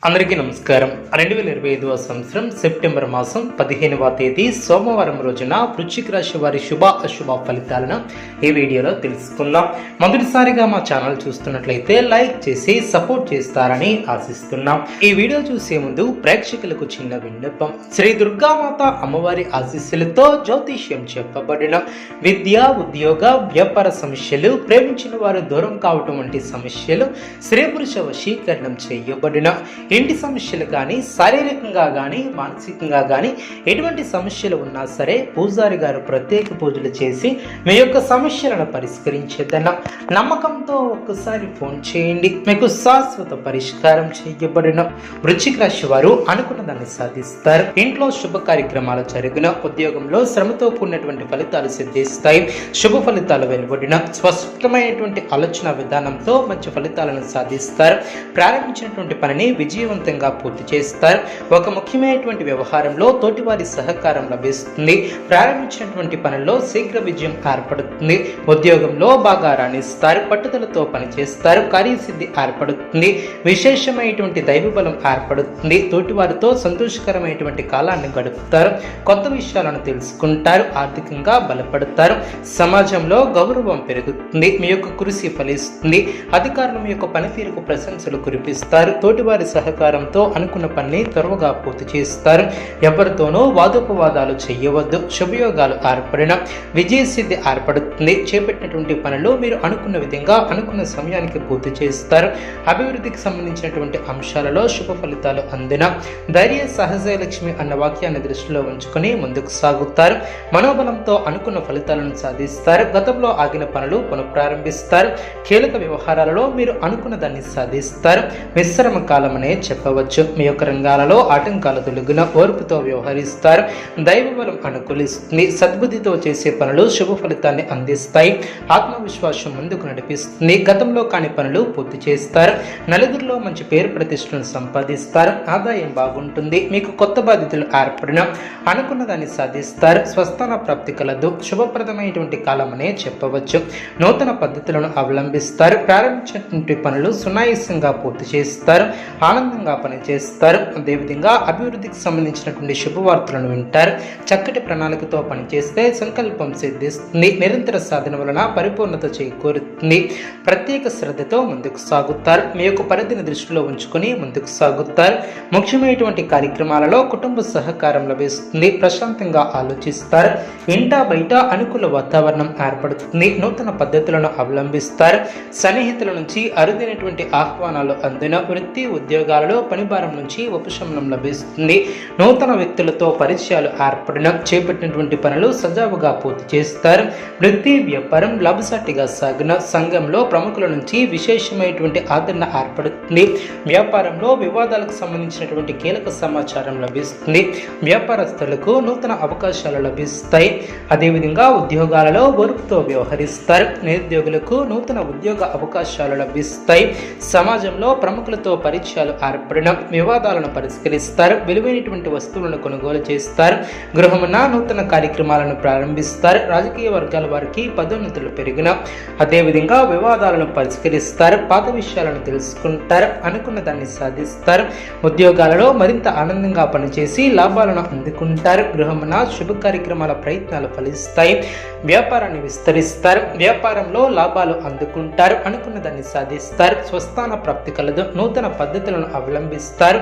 అందరికీ నమస్కారం. 2025వ సంవత్సరం సెప్టెంబర్ మాసం 15వ తేదీ సోమవారం రోజున వృశ్చిక రాశి వారి శుభ అశుభ ఫలితాలను ఈ వీడియోలో తెలుసుకుందాం. మొదటిసారిగా మా ఛానల్ చూస్తున్నట్లయితే లైక్ చేసి సపోర్ట్ చేస్తారని ఆశిస్తున్నాం. ఈ వీడియో చూసే ముందు ప్రేక్షకులకు చిన్న విన్నపం. శ్రీ దుర్గామాత అమ్మవారి ఆశీస్సులతో జ్యోతిష్యం చెప్పబడిన విద్య, ఉద్యోగ, వ్యాపార సమస్యలు, ప్రేమించిన వారు దూరం కావటం వంటి సమస్యలు, స్త్రీ పురుష వశీకరణం చేయబడిన ఇంటి సమస్యలు కానీ, శారీరకంగా కానీ, మానసికంగా కానీ ఎటువంటి సమస్యలు ఉన్నా సరే పూజారి గారు ప్రత్యేక పూజలు చేసి మీ యొక్క సమస్యలను పరిష్కరించేదన్న నమ్మకంతో ఒక్కసారి ఫోన్ చేయండి. మీకు శాశ్వత పరిష్కారం చేయబడిన వృశ్చిక రాశి వారు అనుకున్న దాన్ని సాధిస్తారు. ఇంట్లో శుభ కార్యక్రమాలు జరిగిన, ఉద్యోగంలో శ్రమతో కూడినటువంటి ఫలితాలు సిద్ధిస్తాయి. శుభ ఫలితాలు వెలువడిన, స్పష్టమైనటువంటి ఆలోచన విధానంతో మంచి ఫలితాలను సాధిస్తారు. ప్రారంభించినటువంటి పనిని విజయవంతంగా పూర్తి చేస్తారు. ఒక ముఖ్యమైనటువంటి వ్యవహారంలో తోటివారి సహకారం లభిస్తుంది. ప్రారంభించినటువంటి పనుల్లో శీఘ్ర విజయం ఏర్పడుతుంది. ఉద్యోగంలో బాగా రాణిస్తారు. పట్టుదలతో పనిచేస్తారు. కార్యసిద్ధి ఏర్పడుతుంది. విశేషమైనటువంటి దైవబలం ఏర్పడుతుంది. తోటివారితో సంతోషకరమైనటువంటి కాలాన్ని గడుపుతారు. కొత్త విషయాలను తెలుసుకుంటారు. ఆర్థికంగా బలపడతారు. సమాజంలో గౌరవం పెరుగుతుంది. మీ యొక్క కృషి ఫలిస్తుంది. అధికారులు మీ యొక్క పనితీరుకు ప్రశంసలు కురిపిస్తారు. తోటివారి సహకారంతో అనుకున్న పనిని త్వరగా పూర్తి చేస్తారు. ఎవరితోనూ వాదోపవాదాలు చేయవద్దు. శుభయోగాలు ఏర్పడిన, విజయసిద్ధి ఏర్పడుతుంది. చేపట్టినటువంటి పనులు మీరు అనుకున్న విధంగా అనుకున్న సమయానికి పూర్తి చేస్తారు. అభివృద్ధికి సంబంధించినటువంటి అంశాలలో శుభ ఫలితాలు అందిన, ధైర్య సహజ లక్ష్మి అన్న వాక్యాన్ని దృష్టిలో ఉంచుకొని ముందుకు సాగుతారు. మనోబలంతో అనుకున్న ఫలితాలను సాధిస్తారు. గతంలో ఆగిన పనులు పునఃప్రారంభిస్తారు. కీలక వ్యవహారాలలో మీరు అనుకున్న దాన్ని సాధిస్తారు. మిశ్రమ కాలం అనే చెప్పవచ్చు. మీ యొక్క రంగాలలో ఆటంకాలు తొలగిన, ఓర్పుతో వ్యవహరిస్తారు. దైవబలం అనుకూలిస్తుంది. సద్బుద్ధితో చేసే పనులు శుభ ఫలితాన్ని అందిస్తాయి. ఆత్మవిశ్వాసం ముందుకు నడిపిస్తుంది. గతంలో కాని పనులు పూర్తి చేస్తారు. నలుగురిలో మంచి పేరు ప్రతిష్టలను సంపాదిస్తారు. ఆదాయం బాగుంటుంది. మీకు కొత్త బాధ్యతలు ఏర్పడిన, అనుకున్న దాన్ని సాధిస్తారు. స్వస్థాన ప్రాప్తి కలదు. శుభప్రదమైనటువంటి కాలం అనే చెప్పవచ్చు. నూతన పద్ధతులను అవలంబిస్తారు. ప్రారంభించినటువంటి పనులు సునాయాసంగా పూర్తి చేస్తారు. ఆనందంగా పనిచేస్తారు. అదేవిధంగా అభివృద్ధికి సంబంధించినటువంటి శుభవార్తలను వింటారు. చక్కటి ప్రణాళికతో పనిచేస్తే సంకల్పం సిద్ధిస్తుంది. నిరంతర సాధన వలన పరిపూర్ణత చేకూరుతుంది. ప్రత్యేక శ్రద్ధతో ముందుకు సాగుతారు. మీ యొక్క పరిధిని దృష్టిలో ఉంచుకొని ముందుకు సాగుతారు. ముఖ్యమైనటువంటి కార్యక్రమాలలో కుటుంబ సహకారం లభిస్తుంది. ప్రశాంతంగా ఆలోచిస్తారు. ఇంటా బయట అనుకూల వాతావరణం ఏర్పడుతుంది. నూతన పద్ధతులను అవలంబిస్తారు. సన్నిహితుల నుంచి అరుదైనటువంటి ఆహ్వానాలు అందిన, వృత్తి ఉద్యోగాలలో పనిభారం నుంచి ఉపశమనం లభిస్తుంది. నూతన వ్యక్తులతో పరిచయాలు ఏర్పడిన, చేపట్టినటువంటి పనులు సజావుగా పూర్తి చేస్తారు. వృత్తి వ్యాపారం లాభసాటిగా సాగిన, సంఘంలో ప్రముఖుల నుంచి విశేషమైనటువంటి ఆదరణ ఏర్పడుతుంది. వ్యాపారంలో వివాదాలకు సంబంధించినటువంటి కీలక సమాచారం లభిస్తుంది. వ్యాపారస్తులకు నూతన అవకాశాలు లభిస్తాయి. అదేవిధంగా ఉద్యోగాలలో ఓర్పుతో వ్యవహరిస్తారు. నిరుద్యోగులకు నూతన ఉద్యోగ అవకాశాలు లభిస్తాయి. సమాజంలో ప్రముఖులతో పరిచయాలు ఏర్పడిన, వివాదాలను పరిష్కరిస్తారు. విలువైనటువంటి వస్తువులను కొనుగోలు చేస్తారు. గృహమున నూతన కార్యక్రమాలను ప్రారంభిస్తారు. రాజకీయ వర్గాల వారికి పదోన్నతులు పెరిగిన, అదేవిధంగా వివాదాలను పరిష్కరిస్తారు. పాత విషయాలను తెలుసుకుంటారు. అనుకున్న దాన్ని సాధిస్తారు. ఉద్యోగాలలో మరింత ఆనందంగా పనిచేసి లాభాలను అందుకుంటారు. గృహమున శుభ కార్యక్రమాల ప్రయత్నాలు ఫలిస్తాయి. వ్యాపారాన్ని విస్తరిస్తారు. వ్యాపారంలో లాభాలు అందుకుంటారు. అనుకున్న దాన్ని సాధిస్తారు. స్వస్థాన ప్రాప్తి కలదు. నూతన పద్ధతులను అవలంబిస్తారు.